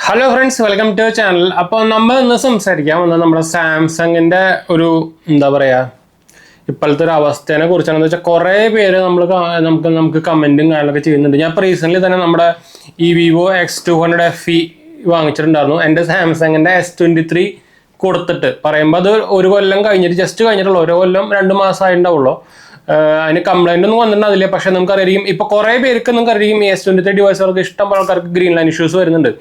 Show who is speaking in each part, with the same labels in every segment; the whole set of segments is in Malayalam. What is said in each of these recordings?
Speaker 1: Hello friends, welcome to channel. അപ്പോൾ നമ്മൾ ഇന്ന് സംസാരിക്കാൻ വന്നത് നമ്മുടെ സാംസങ്ങിൻ്റെ ഒരു ഇപ്പോഴത്തെ ഒരു അവസ്ഥയെ കുറിച്ചാണെന്ന് വെച്ചാൽ കുറേ പേര് നമുക്ക് കമൻറ്റും കാര്യങ്ങളൊക്കെ ചെയ്യുന്നുണ്ട്. ഞാൻ ഇപ്പോൾ റീസെൻ്റ്ലി തന്നെ നമ്മുടെ ഈ വിവോ X200 FE വാങ്ങിച്ചിട്ടുണ്ടായിരുന്നു. എൻ്റെ സാംസങ്ങിൻ്റെ S23 കൊടുത്തിട്ട് പറയുമ്പോൾ അത് ഒരു കൊല്ലം കഴിഞ്ഞിട്ട് ജസ്റ്റ് കഴിഞ്ഞിട്ടുള്ളൂ, ഒരു കൊല്ലം 2 മാസമായിട്ടുണ്ടാവുള്ളൂ. അതിന് കംപ്ലൈൻ്റ് ഒന്നും വന്നിട്ടുണ്ടാവില്ല. പക്ഷേ നമുക്കറിയാം ഇപ്പോൾ കുറേ പേർക്ക് നമുക്കറിയാം ഈ S23 ഡിവൈസുകൾക്ക് ഇഷ്ടം ആൾക്കാർക്ക് ഗ്രീൻ ലൈൻ ഇഷ്യൂസ് വരുന്നുണ്ട്.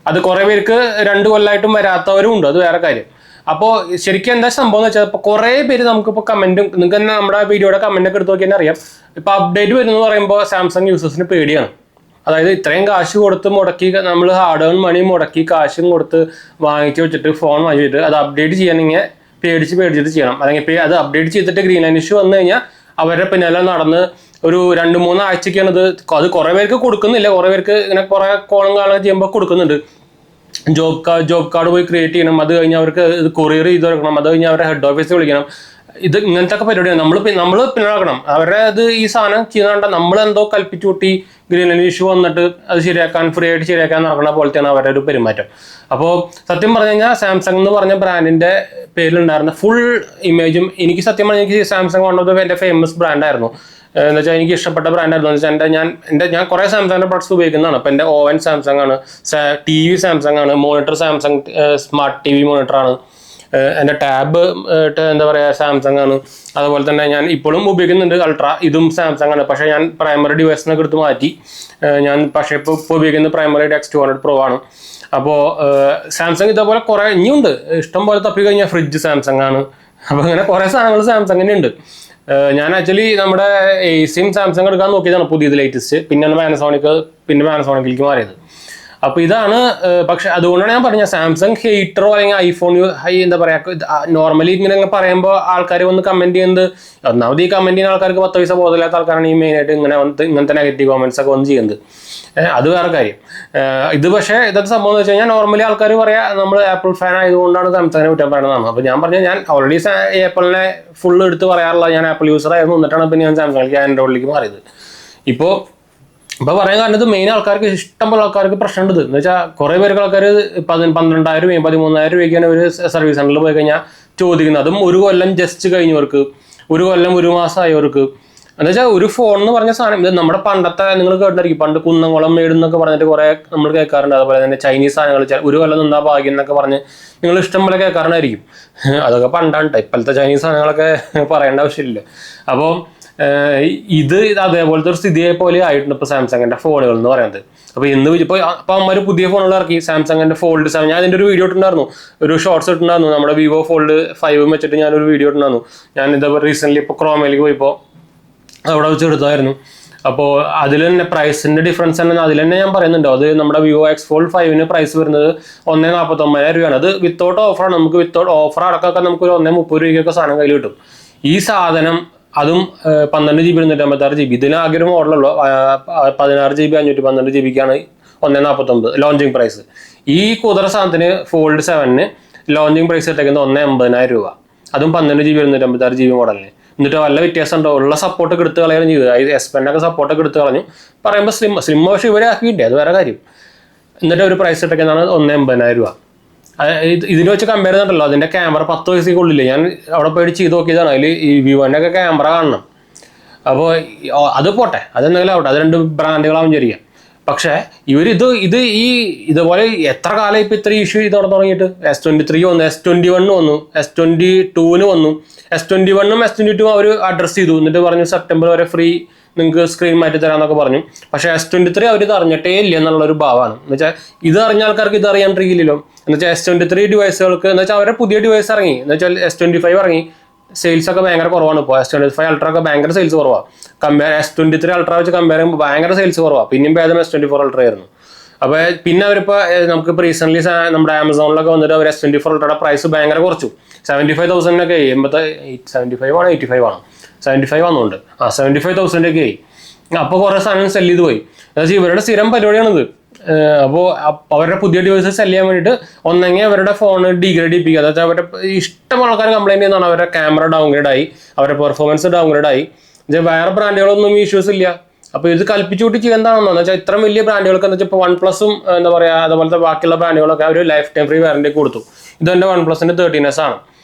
Speaker 1: അത് കുറേ പേർക്ക് 2 കൊല്ലമായിട്ടും വരാത്തവരും ഉണ്ട്, അത് വേറെ കാര്യം. അപ്പോൾ ശരിക്കും എന്താ സംഭവം എന്ന് വെച്ചാൽ ഇപ്പോൾ കുറേ പേര് നമുക്കിപ്പോൾ കമൻറ്റും നിങ്ങൾക്ക് തന്നെ നമ്മുടെ വീഡിയോയുടെ കമൻറ്റൊക്കെ എടുത്ത് നോക്കിയാൽ അറിയാം. ഇപ്പോൾ അപ്ഡേറ്റ് വരുന്നത് പറയുമ്പോൾ സാംസങ് യൂസേഴ്സിന് പേടിയാണ്. അതായത് ഇത്രയും കാശ് കൊടുത്ത് മുടക്കി, നമ്മൾ ഹാർഡ് ഏൺ മണി മുടക്കി കാശും കൊടുത്ത് വാങ്ങിച്ച് വെച്ചിട്ട് ഫോൺ വാങ്ങിച്ചിട്ട് അത് അപ്ഡേറ്റ് ചെയ്യണമെങ്കിൽ പേടിച്ചിട്ട് ചെയ്യണം. അല്ലെങ്കിൽ അത് അപ്ഡേറ്റ് ചെയ്തിട്ട് ഗ്രീൻ ലൈൻ ഇഷ്യൂ വന്നു കഴിഞ്ഞാൽ അവരുടെ പിന്നാലെ നടന്ന് ഒരു 2-3 ആഴ്ചയ്ക്കാണ് അത് കുറേ പേർക്ക് കൊടുക്കുന്നില്ല. കുറേ പേർക്ക് ഇങ്ങനെ കുറേ കോളം കാലം ചെയ്യുമ്പോൾ കൊടുക്കുന്നുണ്ട്. ജോബ് കാർഡ് പോയി ക്രിയേറ്റ് ചെയ്യണം, അത് കഴിഞ്ഞ് അവർക്ക് കൊറിയർ ചെയ്ത് കൊടുക്കണം, അത് കഴിഞ്ഞ് അവരുടെ ഹെഡ് ഓഫീസിൽ വിളിക്കണം. ഇങ്ങനത്തെ ഒക്കെ പരിപാടിയാണ്. നമ്മൾ പിന്നാക്കണം അവരുടെ ഈ സാധനം ചെയ്യുന്നതുകൊണ്ട് നമ്മളെന്തോ കൽപ്പിച്ചു കൂട്ടി ഗ്രീൻ ലൈൻ ഇഷ്യൂ വന്നിട്ട് അത് ഫ്രീ ആയിട്ട് ശരിയാക്കാൻ നടക്കുന്ന പോലത്തെയാണ് അവരുടെ ഒരു പെരുമാറ്റം. അപ്പോൾ സത്യം പറഞ്ഞു കഴിഞ്ഞാൽ സാംസങ് എന്ന് പറഞ്ഞ ബ്രാൻഡിൻ്റെ പേരിലുണ്ടായിരുന്ന ഫുൾ ഇമേജും എനിക്ക് സത്യം പറഞ്ഞാൽ എനിക്ക് സാംസങ് വൺ ഓഫ് ദ എൻ്റെ ഫേമസ് ബ്രാൻഡായിരുന്നു. എന്ന് വെച്ചാൽ എനിക്ക് ഇഷ്ടപ്പെട്ട ബ്രാൻഡായിരുന്നു. എന്ന് വെച്ചാൽ ഞാൻ കുറേ സാംസങ്ങിൻ്റെ പ്രൊഡക്ട്സ് ഉപയോഗിക്കുന്നതാണ്. അപ്പോൾ എൻ്റെ ഓവൻ സാംസങ് ആണ്, TV സാംസങ് ആണ്, മോണിറ്റർ സാംസങ് സ്മാർട്ട് TV മോണിറ്ററാണ്, എൻ്റെ ടാബ് സാംസങ് ആണ്. അതുപോലെ തന്നെ ഞാൻ ഇപ്പോഴും ഉപയോഗിക്കുന്നുണ്ട് അൾട്ര, ഇതും സാംസങ് ആണ്. പക്ഷേ ഞാൻ പ്രൈമറി ഡിവൈസിനൊക്കെ എടുത്ത് മാറ്റി. ഞാൻ പക്ഷേ ഇപ്പോൾ ഉപയോഗിക്കുന്നത് പ്രൈമറി X200 Pro ആണ്. അപ്പോൾ സാംസങ് ഇതേപോലെ കുറേ ഇനിയുണ്ട്, ഇഷ്ടം പോലെ തപ്പി കഴിഞ്ഞാൽ ഫ്രിഡ്ജ് സാംസങ് ആണ്. അപ്പോൾ അങ്ങനെ കുറേ സാധനങ്ങൾ സാംസങ്ങിൻ്റെ ഉണ്ട്. ഞാൻ ആക്ച്വലി നമ്മുടെ AC-യും സാംസങ് എടുക്കാൻ നോക്കിയതാണ് പുതിയത് ലേറ്റസ്റ്റ്. പിന്നെ പാനസോണിക്കിലേക്ക് മാറിയത്. അപ്പോൾ ഇതാണ്. പക്ഷെ അതുകൊണ്ടാണ് ഞാൻ പറഞ്ഞത് സാംസങ് ഹെയ്റ്ററോ അല്ലെങ്കിൽ ഐഫോൺ നോർമലി ഇങ്ങനെ പറയുമ്പോൾ ആൾക്കാർ വന്ന് കമൻറ്റ് ചെയ്യുന്നത്, ഒന്നാമത് ഈ കമൻറ്റ് ചെയ്യുന്ന ആൾക്കാർക്ക് 10 പൈസ ബോധമില്ലാത്ത ആൾക്കാരാണ് ഈ മെയിനായിട്ട് ഇങ്ങനത്തെ നെഗറ്റീവ് കമൻറ്റ്സ് ഒക്കെ വന്ന് ചെയ്യുന്നത്. അത് വേറെ കാര്യം. ഇത് പക്ഷേ ഇതൊക്കെ സംഭവം എന്ന് വെച്ച് കഴിഞ്ഞാൽ നോർമലി ആൾക്കാർ പറയാം നമ്മൾ ആപ്പിൾ ഫാൻ ആയതുകൊണ്ടാണ് സാംസങ്ങിനെ കുറ്റം പറയുന്നതാണ്. അപ്പോൾ ഞാൻ പറഞ്ഞാൽ ഞാൻ ഓൾറെഡി ആപ്പിളിനെ ഫുൾ എടുത്ത് പറയാറുള്ള ഞാൻ ആപ്പിൾ യൂസർ ആയിരുന്നു. എന്നിട്ടാണ് പിന്നെ ഞാൻ സാംസങ്ങിലേക്ക് ആൻഡ്രോയിഡിലേക്ക് മാറിയത്. ഇപ്പോൾ പറയാൻ കാരണം ഇത് മെയിൻ ആൾക്കാർക്ക് ഇഷ്ടംപോലെ ആൾക്കാർക്ക് പ്രശ്നമുണ്ട്. എന്ന് വെച്ചാൽ കുറേ പേർക്ക് ആൾക്കാർ 12,000 രൂപയും 13,000 രൂപയ്ക്കാണ് ഒരു സർവീസ് സെൻ്ററിൽ പോയി കഴിഞ്ഞാൽ ചോദിക്കുന്നത്. അതും ഒരു കൊല്ലം ജസ്റ്റ് കഴിഞ്ഞവർക്ക്, ഒരു കൊല്ലം 1 മാസമായവർക്ക്. എന്ന് വെച്ചാൽ ഒരു ഫോൺ എന്ന് പറഞ്ഞ സാധനം ഇത് നമ്മുടെ പണ്ടത്തെ നിങ്ങൾ കേട്ടിരിക്കും, പണ്ട് കുന്നംകുളം മേട് എന്നൊക്കെ പറഞ്ഞിട്ട് കുറേ നമ്മൾ കേൾക്കാറുണ്ട്. അതുപോലെ തന്നെ ചൈനീസ് സാധനങ്ങൾ ഒരു കൊല്ലം നിന്നാ ഭാഗ്യം എന്നൊക്കെ പറഞ്ഞ് നിങ്ങൾ ഇഷ്ടം പോലെ കേൾക്കാറുണ്ടായിരിക്കും. അതൊക്കെ പണ്ടാണ്. ഇപ്പോഴത്തെ ചൈനീസ് സാധനങ്ങളൊക്കെ പറയേണ്ട ആവശ്യമില്ല. അപ്പോൾ ഇത് അതേപോലത്തെ ഒരു സ്ഥിതിയെ പോലെ ആയിട്ടുണ്ട് ഇപ്പോൾ സാംസങ്ങിൻ്റെ ഫോണുകൾ എന്ന് പറയുന്നത്. അപ്പോൾ ഇപ്പോൾ അമ്മ പുതിയ ഫോണുകൾ ഇറക്കി, സാംസങ്ങിൻ്റെ Fold 7. ഞാൻ അതിൻ്റെ ഒരു വീഡിയോ ഇട്ടുണ്ടായിരുന്നു, ഒരു ഷോർട്സ് ഇട്ടുണ്ടായിരുന്നു. നമ്മുടെ വിവോ Fold 5 വെച്ചിട്ട് ഞാനൊരു വീഡിയോ ഇട്ടുണ്ടായിരുന്നു. ഞാൻ ഇതേപോലെ റീസെൻ്റ്ലി ഇപ്പോൾ ക്രോമയിലേക്ക് പോയപ്പോൾ അവിടെ വെച്ച് എടുത്തായിരുന്നു. അപ്പോൾ അതിൽ തന്നെ പ്രൈസിൻ്റെ ഡിഫറൻസ് തന്നെ അതിൽ തന്നെ ഞാൻ പറയുന്നുണ്ടോ. അത് നമ്മുടെ വിവോ X Fold 5 പ്രൈസ് വരുന്നത് 1,49,000 രൂപയാണ്. അത് വിത്തൗട്ട് ഓഫറാണ്. നമുക്ക് വിത്തൗട്ട് ഓഫർ അടക്കമൊക്കെ നമുക്ക് 1,30 രൂപയ്ക്കൊക്കെ സാധനം കയ്യിൽ കിട്ടും. ഈ സാധനം അതും 12 GB 256 GB. ഇതിനാകെ ഒരു മോഡലുള്ളൂ. 16 GB 512 GB-ക്കാണ് 1,49 ലോഞ്ചിങ് പ്രൈസ്. ഈ കുതിര സാധനത്തിന് Fold 7 ലോഞ്ചിങ് പ്രൈസ് ഇട്ടേക്കുന്നത് 1,80,000 രൂപ. അതും 12 GB 256 GB മോഡലിന്. എന്നിട്ട് വല്ല വ്യത്യാസം ഉണ്ടോ? ഉള്ള സപ്പോർട്ടൊക്കെ എടുത്ത് കളയാനും ചെയ്തു. S Pen സപ്പോർട്ടൊക്കെ എടുത്ത് കളഞ്ഞു. പറയുമ്പോൾ സ്ലിം പക്ഷേ ഇവരെ ആക്കിയിട്ടേ, അത് വേറെ കാര്യം. എന്നിട്ട് ഒരു പ്രൈസ് ഇട്ടേക്കുന്നതാണ് 1,80,000 രൂപ. ഇതിന് വെച്ച് കമ്പയർ ചെയ്തിട്ടുണ്ടല്ലോ, അതിൻ്റെ ക്യാമറ 10 പൈസയ്ക്ക് ഉള്ളില്ല. ഞാൻ അവിടെ പോയിട്ട് ചെയ്ത് നോക്കിയതാണ്. അതിൽ ഈ വിവോൻ്റെ ഒക്കെ ക്യാമറ കാണണം. അപ്പോൾ അത് പോട്ടെ, അതെന്തെങ്കിലും ആവട്ടെ, അത് 2 ബ്രാൻഡുകളാവും ശരിയാ. പക്ഷേ ഇതുപോലെ എത്ര കാലം ഇപ്പോൾ ഇത്ര ഇഷ്യൂ ചെയ്തോടെ തുടങ്ങിയിട്ട്. S23 വന്നു, S21 വന്നു, S22 വന്നു. S21ഉം S22ഉം അവർ അഡ്രസ്സ് ചെയ്തു. എന്നിട്ട് പറഞ്ഞു സെപ്റ്റംബർ വരെ ഫ്രീ നിങ്ങൾക്ക് സ്ക്രീൻ മാറ്റി തരാമെന്നൊക്കെ പറഞ്ഞു. പക്ഷേ S23 അവർ ഇത് അറിഞ്ഞിട്ടേ ഇല്ല എന്നുള്ളൊരു ഭാവമാണ്. എന്ന് വെച്ചാൽ ഇത് അറിഞ്ഞ ആൾക്കാർക്ക് ഇത് അറിയാണ്ടിരിക്കില്ലല്ലോ. എന്ന് വെച്ചാൽ S23 ഡിവൈസുകൾക്ക് എന്ന് വെച്ചാൽ അവരുടെ പുതിയ ഡിവൈസ് ഇറങ്ങി. എന്ന് വെച്ചാൽ S25 ഇറങ്ങി, സെയിൽസ് ഒക്കെ ഭയങ്കര കുറവാണ്. ഇപ്പോൾ S25 Ultra ഒക്കെ ഭയങ്കര സെയിൽസ് കുറവാണ്. S23 Ultra വെച്ച് കമ്പയർ ചെയ്യുമ്പോൾ ഭയങ്കര സെയിൽസ് കുറവാണ്. പിന്നെയും ഭേദം S24 Ultra ആയിരുന്നു. അപ്പോൾ പിന്നെ അവരിപ്പോൾ നമുക്കിപ്പോൾ റീസെൻ്റ്ലി നമ്മുടെ ആമസോണിലൊക്കെ വന്നിട്ട് അവർ S24 Ultra'യുടെ പ്രൈസ് ഭയങ്കര കുറച്ചു. 75,000-ഒക്കെ 75 ആണോ 85 ആണോ 75 ആണെന്നുണ്ട്. 75,000-ഒക്കെ ആയി. അപ്പോൾ കുറേ സാധനം സെല് ചെയ്ത് പോയി. എന്നുവെച്ചാൽ ഇവരുടെ സ്ഥിരം പരിപാടിയാണിത്. അപ്പോൾ അവരുടെ പുതിയ ഡിവൈസ് സെല് ചെയ്യാൻ വേണ്ടിയിട്ട് ഒന്നെങ്കിൽ അവരുടെ ഫോൺ ഡീഗ്രേഡ് ചെയ്യിപ്പിക്കുക. അതായത് അവരുടെ ഇഷ്ടം ആൾക്കാർ കംപ്ലൈൻറ്റ് ചെയ്യുന്നതാണ് അവരുടെ ക്യാമറ ഡൗൺഗ്രേഡ് ആയി, അവരുടെ പെർഫോമൻസ് ഡൗൺഗ്രേഡ് ആയി. വേറെ ബ്രാൻഡുകളൊന്നും ഇഷ്യൂസ് ഇല്ല. അപ്പോൾ ഇത് കൽപ്പിച്ചുകൂട്ടി ചെയ്യുന്നതാണെന്ന് വെച്ചാൽ ഇത്രയും വലിയ ബ്രാൻഡുകൾക്ക് എന്താ വെച്ചാൽ ഇപ്പോൾ OnePlus-ഉം എന്താ പറയുക അതുപോലത്തെ ബാക്കിയുള്ള ബ്രാൻഡുകളൊക്കെ അവർ ലൈഫ് ടൈം ഫ്രീ വാറണ്ടി കൊടുത്തു. ഇതെൻ്റെ OnePlus-ന്റെ 13S ആണ്.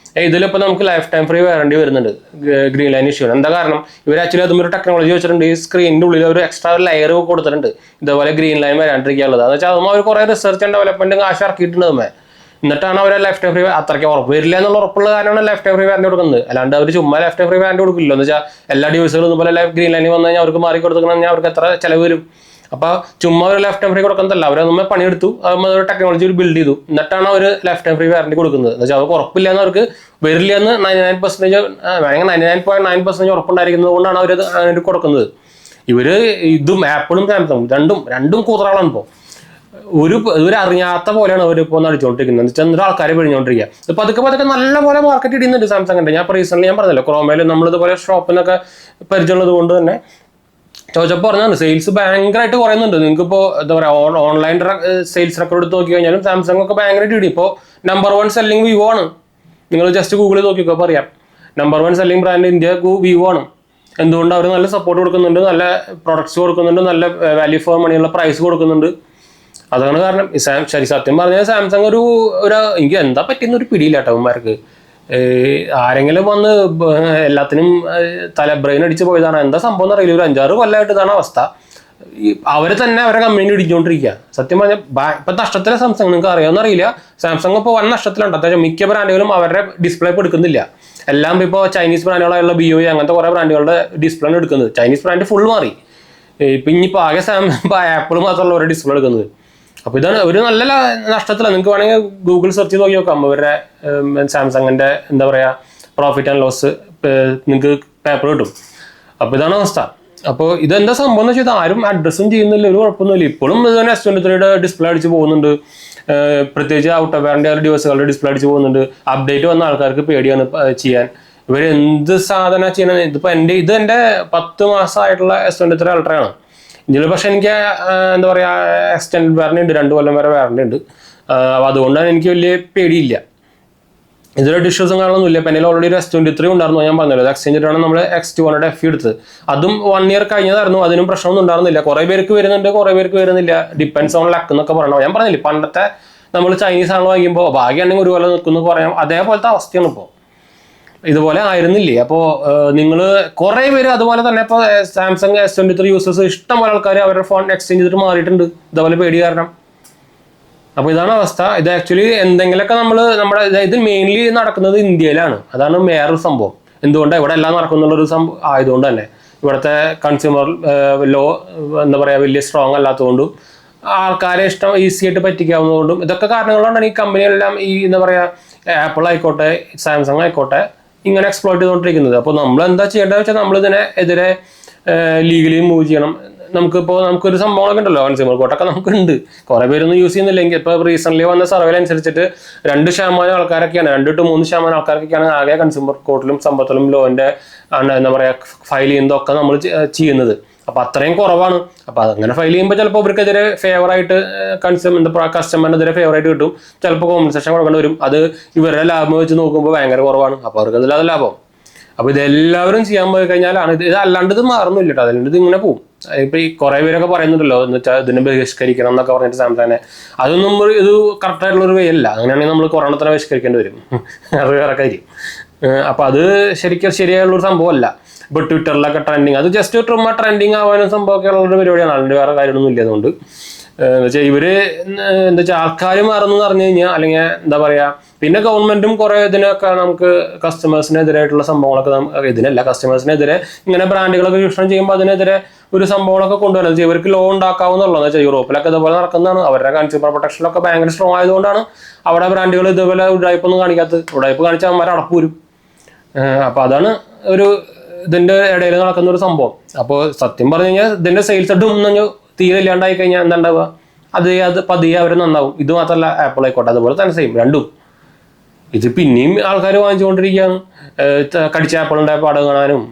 Speaker 1: ഇതിലിപ്പോൾ നമുക്ക് ലൈഫ് ടൈം ഫ്രീ വാറണ്ടി വരുന്നുണ്ട് ഗ്രീൻ ലൈൻ ഇഷ്യൂ. എന്താ കാരണം ഇവർ ആക്ച്വലി അതും ഒരു ടെക്നോളജി വെച്ചിട്ടുണ്ട്. ഈ സ്ക്രീനിൻ്റെ ഉള്ളിൽ ഒരു എക്സ്ട്രാ ലെയർ കൊടുത്തിട്ടുണ്ട് ഇതുപോലെ ഗ്രീൻ ലൈൻ വരാണ്ടിരിക്കാനുള്ളത്. എന്ന് വെച്ചാൽ അതും അവർ കുറേ റിസർച്ച് ആൻഡ് ഡെവലപ്മെൻറ്റും കാശ് ഇറക്കിയിട്ടുണ്ട് അതുമേ. എന്നിട്ടാണ് അവർ ലൈഫ് ടൈം ഫ്രീ അത്രയ്ക്ക് ഉറപ്പ് വരില്ല എന്നുള്ള ഉറപ്പുള്ള കാരണമാണ് ലൈഫ് ടൈം ഫ്രീ വാറണ്ടി കൊടുക്കുന്നത്. അല്ലാണ്ട് അവർ ചുമ്മാ ലൈഫ് ടൈം ഫ്രീ വാറണ്ടി കൊടുക്കില്ല. എന്ന് വെച്ചാൽ എല്ലാ ഡിവൈസുകളും ഇതുപോലെ ഗ്രീൻ ലൈനിൽ വന്നു കഴിഞ്ഞാൽ അവർക്ക് മാറി കൊടുക്കണം, അവർക്ക് എത്ര ചിലവ് വരും. അപ്പോൾ ചുമ്മാ ഒരു ലൈഫ് ടൈം ഫ്രീ കൊടുക്കുന്നതല്ല, അവർ നമ്മൾ പണിയെടുത്തു, ഒരു ടെക്നോളജി ഒരു ബിൽഡ് ചെയ്തു, എന്നിട്ടാണ് അവർ ലൈഫ് ടൈം ഫ്രീ വാറണ്ടി കൊടുക്കുന്നത്. എന്ന് വെച്ചാൽ അവർക്ക് ഉറപ്പില്ല എന്ന് അവർക്ക് വരില്ല എന്ന് 99% വേണമെങ്കിൽ 99.9% ഉറപ്പുണ്ടായിരിക്കുന്നത് കൊണ്ടാണ് അവർ അതിന് കൊടുക്കുന്നത്. ഇതും ആപ്പിളും സാംസങ്ങും രണ്ടും കൂതറകളാണ് ഇപ്പോൾ. ഒരു അറിയാത്ത പോലെയാണ് അവരിപ്പോൾ നടിച്ചുകൊണ്ടിരിക്കുന്നത്. എന്ന് വെച്ചാൽ എന്നിട്ട് ആൾക്കാരെ പിഴിഞ്ഞുകൊണ്ടിരിക്കുക. ഇപ്പം അതൊക്കെ നല്ല പോലെ മാർക്കറ്റ് ഇടുന്നുണ്ട് സാംസങ്ങിൻ്റെ. ഞാൻ ഇപ്പോൾ റീസെൻ്റ് ഞാൻ പറഞ്ഞല്ലോ ക്രോമയിൽ നമ്മളിതുപോലെ ഷോപ്പിൽ നിന്നൊക്കെ പരിചയമുള്ളത് കൊണ്ട് തന്നെ ചോദിച്ചപ്പോൾ പറഞ്ഞാണ് സെയിൽസ് ഭയങ്കരമായിട്ട് കുറയുന്നുണ്ട്. നിങ്ങൾക്കിപ്പോൾ എന്താ പറയുക ഓൺലൈൻ സെയിൽസ് റെക്കോർഡ് എടുത്ത് നോക്കി കഴിഞ്ഞാലും സാംസങ് ഒക്കെ ഭയങ്കരമായിട്ട് ഇടി. ഇപ്പോൾ നമ്പർ 1 സെല്ലിംഗ് വിവോ ആണ്. നിങ്ങൾ ജസ്റ്റ് ഗൂഗിളിൽ നോക്കിക്കോ അപ്പോൾ അറിയാം. Number 1 selling brand India Vivo ആണ്. എന്തുകൊണ്ട് അവർ നല്ല സപ്പോർട്ട് കൊടുക്കുന്നുണ്ട്, നല്ല പ്രൊഡക്ട്സ് കൊടുക്കുന്നുണ്ട്, നല്ല വാല്യൂ ഫോർ മണിയുള്ള പ്രൈസ് കൊടുക്കുന്നുണ്ട്. അതാണ് കാരണം. ശരി സത്യം പറഞ്ഞാൽ സാംസങ് ഒരു എനിക്ക് എന്താ പറ്റിയെന്നൊരു പിടിയില്ല കേട്ടോ അവന്മാർക്ക്. ആരെങ്കിലും വന്ന് എല്ലാത്തിനും ബ്രെയിൻ അടിച്ച് പോയതാണ്. എന്താ സംഭവം എന്ന് അറിയില്ല. ഒരു 5-6 കൊല്ലമായിട്ട് ഇതാണ് അവസ്ഥ. അവരെ തന്നെ അവരെ കമ്പനി ഇടിച്ചുകൊണ്ടിരിക്കുക. സത്യം പറഞ്ഞാൽ ഇപ്പം നഷ്ടത്തിലെ സാംസങ് നിങ്ങൾക്ക് അറിയാമെന്ന് അറിയില്ല. സാംസങ് ഇപ്പോൾ വൻ നഷ്ടത്തിലുണ്ട്. അത്യാവശ്യം മിക്ക ബ്രാൻഡുകളും അവരുടെ ഡിസ്പ്ലേ ഇപ്പോൾ എടുക്കുന്നില്ല. എല്ലാം ഇപ്പോൾ ചൈനീസ് ബ്രാൻഡുകളായുള്ള BOE അങ്ങനത്തെ കുറേ ബ്രാൻഡുകളുടെ ഡിസ്പ്ലേ ആണ് എടുക്കുന്നത്. ചൈനീസ് ബ്രാൻഡ് ഫുൾ മാറി. ഇപ്പം ഇനിയിപ്പോൾ ആകെ ആപ്പിൾ മാത്രമല്ല അവരുടെ ഡിസ്പ്ലേ എടുക്കുന്നത്. അപ്പോൾ ഇതാണ് ഒരു നല്ല നഷ്ടത്തിലാണ്. നിങ്ങൾക്ക് വേണമെങ്കിൽ ഗൂഗിൾ സെർച്ച് ചെയ്ത് നോക്കി നോക്കാം അവരുടെ സാംസങ്ങിൻ്റെ എന്താ പറയുക പ്രോഫിറ്റ് ആൻഡ് ലോസ് നിങ്ങൾക്ക് പേപ്പർ കിട്ടും. അപ്പോൾ ഇതാണ് അവസ്ഥ. അപ്പോൾ ഇതെന്താ സംഭവം എന്ന് വെച്ചാൽ ആരും അഡ്രസ്സും ചെയ്യുന്നില്ല, ഒരു കുഴപ്പമൊന്നുമില്ല. ഇപ്പോഴും ഇത് തന്നെ S23 ഡിസ്പ്ലേ അടിച്ച് പോകുന്നുണ്ട്. പ്രത്യേകിച്ച് ഔട്ട് ഓഫ് വാറണ്ടി ഡിവൈസുകളുടെ ഡിസ്പ്ലേ അടിച്ച് പോകുന്നുണ്ട്. അപ്ഡേറ്റ് വന്ന ആൾക്കാർക്ക് പേടിയാണ് ചെയ്യാൻ. ഇവർ എന്ത് സാധനം ചെയ്യണം. ഇതിപ്പോൾ ഇത് എൻ്റെ 10 മാസമായിട്ടുള്ള S23 അൾട്രയാണ്. ഇതിൽ പക്ഷെ എനിക്ക് എന്താ പറയുക എക്സ്റ്റൻഡ് വാറണ്ടി ഉണ്ട്, 2 കൊല്ലം വരെ വാറണ്ടി ഉണ്ട്. അപ്പോൾ അതുകൊണ്ടാണ് എനിക്ക് വലിയ പേടിയില്ല. ഇതിലൊരു ഇഷ്യൂസും കാണുന്നില്ല. ഇപ്പം എൻ്റെ ഓൾറെഡി ഒരു S23 ഉണ്ടായിരുന്നു, ഞാൻ പറഞ്ഞല്ലോ. എക്സ്ചേഞ്ച് ചെയ്തിട്ടാണ് നമ്മൾ X200 FE എടുത്തത്. അതും 1 ഇയർ കഴിഞ്ഞതായിരുന്നു. അതിനും പ്രശ്നമൊന്നും ഉണ്ടായിരുന്നില്ല. കുറേ പേർക്ക് വരുന്നുണ്ട്, കുറേ പേർക്ക് വരുന്നില്ല. ഡിപ്പെൻസ് ഓൺ ലക്ക് എന്നൊക്കെ പറയണോ. ഞാൻ പറഞ്ഞില്ലേ പണ്ടത്തെ നമ്മൾ ചൈനീസ് ആണോ വാങ്ങിക്കുമ്പോൾ ഭാഗ്യമാണെങ്കിൽ ഒരു കൊല്ലം നിൽക്കുന്നു പറയാം. അതേപോലത്തെ അവസ്ഥയാണ് ഇപ്പോൾ. ഇതുപോലെ ആയിരുന്നില്ലേ? അപ്പോൾ നിങ്ങൾ കുറേ പേര് അതുപോലെ തന്നെ ഇപ്പോൾ സാംസങ് S23 യൂസേഴ്സ് ഇഷ്ടംപോലെ ആൾക്കാർ അവരുടെ ഫോൺ എക്സ്ചേഞ്ച് ചെയ്തിട്ട് മാറിയിട്ടുണ്ട് ഇതുപോലെ പേടി കാരണം. അപ്പോൾ ഇതാണ് അവസ്ഥ. ഇത് ആക്ച്വലി എന്തെങ്കിലുമൊക്കെ നമ്മുടെ ഇത് മെയിൻലി നടക്കുന്നത് ഇന്ത്യയിലാണ്. അതാണ് വേറൊരു സംഭവം. എന്തുകൊണ്ടാണ് ഇവിടെ എല്ലാം നടക്കുന്നുള്ളൊരു സംഭവം ആയതുകൊണ്ട് തന്നെ ഇവിടുത്തെ കൺസ്യൂമർ ലോ എന്താ പറയുക വലിയ സ്ട്രോങ് അല്ലാത്തതുകൊണ്ടും ആൾക്കാരെ ഈസി ആയിട്ട് പറ്റിക്കാവുന്നതുകൊണ്ടും ഇതൊക്കെ കാരണങ്ങളുകൊണ്ടാണ് ഈ കമ്പനികളെല്ലാം ഈ എന്താ പറയുക ആപ്പിൾ ആയിക്കോട്ടെ സാംസങ് ആയിക്കോട്ടെ ഇങ്ങനെ എക്സ്പ്ലോയിറ്റ് ചെയ്തുകൊണ്ടിരിക്കുന്നത്. അപ്പോൾ നമ്മൾ എന്താ ചെയ്യേണ്ടത് വെച്ചാൽ നമ്മളിതിനെ എതിരെ ലീഗലി മൂവ് ചെയ്യണം. നമുക്കൊരു സംഭവങ്ങളൊക്കെ ഉണ്ടല്ലോ കൺസ്യൂമർ കോർട്ടൊക്കെ നമുക്കുണ്ട്. കുറേ പേരൊന്നും യൂസ് ചെയ്യുന്നില്ലെങ്കിൽ ഇപ്പോൾ റീസെൻ്റ്ലി വന്ന സർവേയിൽ അനുസരിച്ചിട്ട് 2% ആൾക്കാരൊക്കെയാണ് 2-3% ആൾക്കാർക്കൊക്കെയാണ് ആകെ കൺസ്യൂമർ കോർട്ടിലും സമ്പത്തിലും ലോൻ്റെ എന്താ പറയുക ഫയൽ ചെയ്യുന്നതൊക്കെ നമ്മൾ ചെയ്യുന്നത്. അപ്പോൾ അത്രയും കുറവാണ്. അപ്പോൾ അങ്ങനെ ഫയൽ ചെയ്യുമ്പോൾ ചിലപ്പോൾ ഇവർക്കെതിരെ ഫേവറായിട്ട് കസ്റ്റമറിനെതിരെ ഫേവറായിട്ട് കിട്ടും. ചിലപ്പോൾ കോമ്പൻസേഷൻ കൊടുക്കേണ്ടി വരും. അത് ഇവരുടെ ലാഭം വെച്ച് നോക്കുമ്പോൾ ഭയങ്കര കുറവാണ്. അപ്പോൾ അവർക്ക് അതിലത് ലാഭം. അപ്പോൾ ഇതെല്ലാവരും ചെയ്യാൻ പോയി കഴിഞ്ഞാലാണ് ഇത് അല്ലാണ്ട് ഇത് മാറുന്നില്ല കേട്ടോ. അതുകൊണ്ട് ഇത് ഇങ്ങനെ പോകും. ഇപ്പോൾ ഈ കുറേ പേരൊക്കെ പറയുന്നുണ്ടല്ലോ എന്ന് വെച്ചാൽ ഇതിനെ ബഹിഷ്കരിക്കണം എന്നൊക്കെ പറഞ്ഞിട്ട് സാംസങ്ങിനെ. അതൊന്നും ഇത് കറക്റ്റായിട്ടുള്ളൊരു വേ അല്ല. അങ്ങനെയാണെങ്കിൽ നമ്മൾ കൊറോണത്തിനെ ബഹിഷ്കരിക്കേണ്ടി വരും. അത് വേറെ കാര്യം. അപ്പോൾ അത് ശരിയായുള്ളൊരു സംഭവമല്ല. ഇപ്പോൾ ട്വിറ്ററിലൊക്കെ ട്രെൻഡിങ് അത് ജസ്റ്റ് ട്രെൻഡിങ് ആവാനും സംഭവമൊക്കെ ഉള്ളൊരു പരിപാടിയാണ്. അതിൻ്റെ വേറെ കാര്യമൊന്നും ഇല്ല. അതുകൊണ്ട് എന്ന് വെച്ചാൽ ഇവർ എന്താ വെച്ചാൽ ആൾക്കാർ മാറുന്നു പറഞ്ഞു കഴിഞ്ഞാൽ അല്ലെങ്കിൽ എന്താ പറയുക പിന്നെ ഗവൺമെൻറ്റും കുറേ ഇതിനൊക്കെ നമുക്ക് കസ്റ്റമേഴ്സിനെതിരായിട്ടുള്ള സംഭവങ്ങളൊക്കെ ഇതിനല്ല കസ്റ്റമേഴ്സിനെതിരെ ഇങ്ങനെ ബ്രാൻഡുകളൊക്കെ ചൂഷണം ചെയ്യുമ്പോൾ അതിനെതിരെ ഒരു സംഭവങ്ങളൊക്കെ കൊണ്ടുവരുന്നത് ഇവർക്ക് ലോ ഉണ്ടാക്കാവുന്നുള്ളൂ. എന്ന് വെച്ചാൽ യൂറോപ്പിലൊക്കെ ഇതുപോലെ നടക്കുന്നതാണ്. അവരുടെ കൺസ്യൂമർ പ്രൊട്ടക്ഷനൊക്കെ ഭയങ്കര സ്ട്രോങ് ആയതുകൊണ്ടാണ് അവിടെ ബ്രാൻഡുകൾ ഇതുപോലെ ഉടായ്പൊന്നും കാണിക്കാത്തത്. ഉടായ്പ് കാണിച്ചാൽ അവന്മാർ അടപ്പ് വരും. അപ്പോൾ അതാണ് ഇതിൻ്റെ ഇടയിൽ നടക്കുന്ന ഒരു സംഭവം. അപ്പോൾ സത്യം പറഞ്ഞു കഴിഞ്ഞാൽ ഇതിൻ്റെ സെയിൽസ് ഇടും തീരെ ഇല്ലാണ്ടായി കഴിഞ്ഞാൽ എന്താ ഉണ്ടാവുക? അത് പതിയെ അവർ നന്നാവും. ഇത് മാത്രമല്ല ആപ്പിൾ ആയിക്കോട്ടെ അതുപോലെ തന്നെ സെയിം രണ്ടും. ഇത് പിന്നെയും ആൾക്കാർ വാങ്ങിച്ചുകൊണ്ടിരിക്കുകയാണ്. കടിച്ച ആപ്പിളിൻ്റെ പടം കാണാനും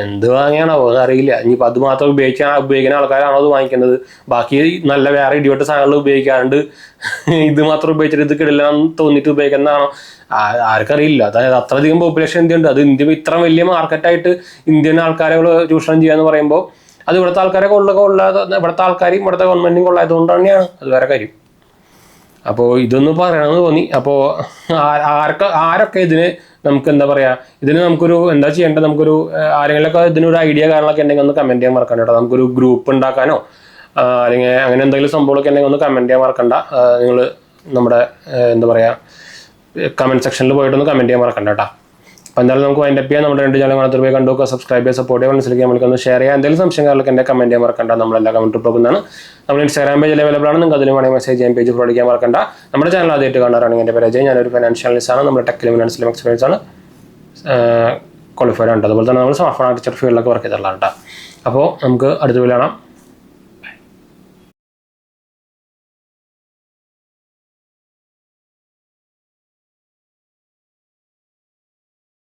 Speaker 1: എന്ത് വാങ്ങിയാണോ അറിയില്ല. ഇനിയിപ്പോൾ അത് മാത്രം ഉപയോഗിക്കുന്ന ആൾക്കാരാണോ അത് വാങ്ങിക്കുന്നത്? ബാക്കി നല്ല വേറെ ഇടിവെട്ട സാധനങ്ങൾ ഉപയോഗിക്കാണ്ട് ഇത് മാത്രം ഉപയോഗിച്ചിട്ട് ഇത് കിടില്ലെന്ന് തോന്നിയിട്ട് ഉപയോഗിക്കുന്നതാണോ ആർക്കറിയില്ല. അതായത് അത്രയധികം പോപ്പുലേഷൻ ഇന്ത്യ ഉണ്ട്. അത് ഇന്ത്യ ഇത്ര വലിയ മാർക്കറ്റായിട്ട് ഇന്ത്യൻ ആൾക്കാരെ ചൂഷണം ചെയ്യാന്ന് പറയുമ്പോൾ അത് ഇവിടുത്തെ ആൾക്കാരെ ഇവിടുത്തെ ആൾക്കാരും ഇവിടുത്തെ ഗവൺമെൻറ്റും കൊള്ളായതുകൊണ്ട് തന്നെയാണ് അത് വേറെ കാര്യം. അപ്പോൾ ഇതൊന്ന് പറയണമെന്ന് തോന്നി. അപ്പോൾ ആരൊക്കെ ഇതിന് നമുക്ക് എന്താ പറയുക, ഇതിന് നമുക്കൊരു എന്താ ചെയ്യേണ്ടത്, നമുക്കൊരു ആരെങ്കിലുമൊക്കെ ഇതിനൊരു ഐഡിയ കാര്യങ്ങളൊക്കെ ഉണ്ടെങ്കിൽ ഒന്ന് കമൻറ്റ് ചെയ്യാൻ മറക്കണ്ട കേട്ടോ. നമുക്കൊരു ഗ്രൂപ്പ് ഉണ്ടാക്കാനോ അല്ലെങ്കിൽ അങ്ങനെ എന്തെങ്കിലും സംഭവമൊക്കെ ഉണ്ടെങ്കിൽ ഒന്ന് കമൻറ്റ് ചെയ്യാൻ മറക്കണ്ട. നിങ്ങൾ നമ്മുടെ എന്താ പറയുക കമൻറ്റ് സെക്ഷനിൽ പോയിട്ടൊന്ന് കമൻറ്റ് ചെയ്യാൻ മറക്കണ്ട കേട്ടോ. അപ്പോൾ എന്തായാലും നമുക്ക് വൈൻഡ് അപ്പ് ചെയ്യാം. നമ്മുടെ 2 ചാനൽ കാണാത്ത പോയി കണ്ടു സബ്സ്ക്രൈബ് ചെയ്യുക, സപ്പോർട്ട് ചെയ്യുക, മനസ്സിലാക്കി നമ്മൾക്കൊന്ന് ഷെയർ ചെയ്യുക. എന്തെങ്കിലും സംശയങ്ങളൊക്കെ എൻ്റെ കമൻറ്റ് ചെയ്യാൻ മറക്കണ്ട. നമ്മളെല്ലാം കമൻറ്റ് പോകുന്നതാണ്. നമ്മൾ ഇൻസ്റ്റാഗ്രാം പേജ് അവൈലബിൾ ആണ്. നിങ്ങൾക്ക് അതിലും വേണമെങ്കിൽ മെസ്സേജ് ചെയ്യാൻ, പേജ് ഫോളോ ചെയ്യാൻ മറക്കണ്ട. നമ്മുടെ ചാനൽ ആദ്യമായിട്ട് കാണാറാണെങ്കിൽ എൻ്റെ പേര് അജയ്. ഞാനൊരു ഫൈനാൻഷ്യൽ അനലിസ്റ്റാണ്. നമ്മുടെ ടെക്കിലും ഫിനാൻസിലും എക്സ്പീരിയൻസ് ആണ്, ക്വാളിഫൈഡ് ആണ്. അതുപോലെ തന്നെ നമ്മൾ സ്മാർട്ട് ഫോൺ ആർക്കിടെക്ചർ ഫീൽഡിലൊക്കെ വർക്ക് ചെയ്തിട്ടുള്ളതാണ് കേട്ടോ. അപ്പോൾ നമുക്ക് അടുത്ത വീഡിയോ കാണാം.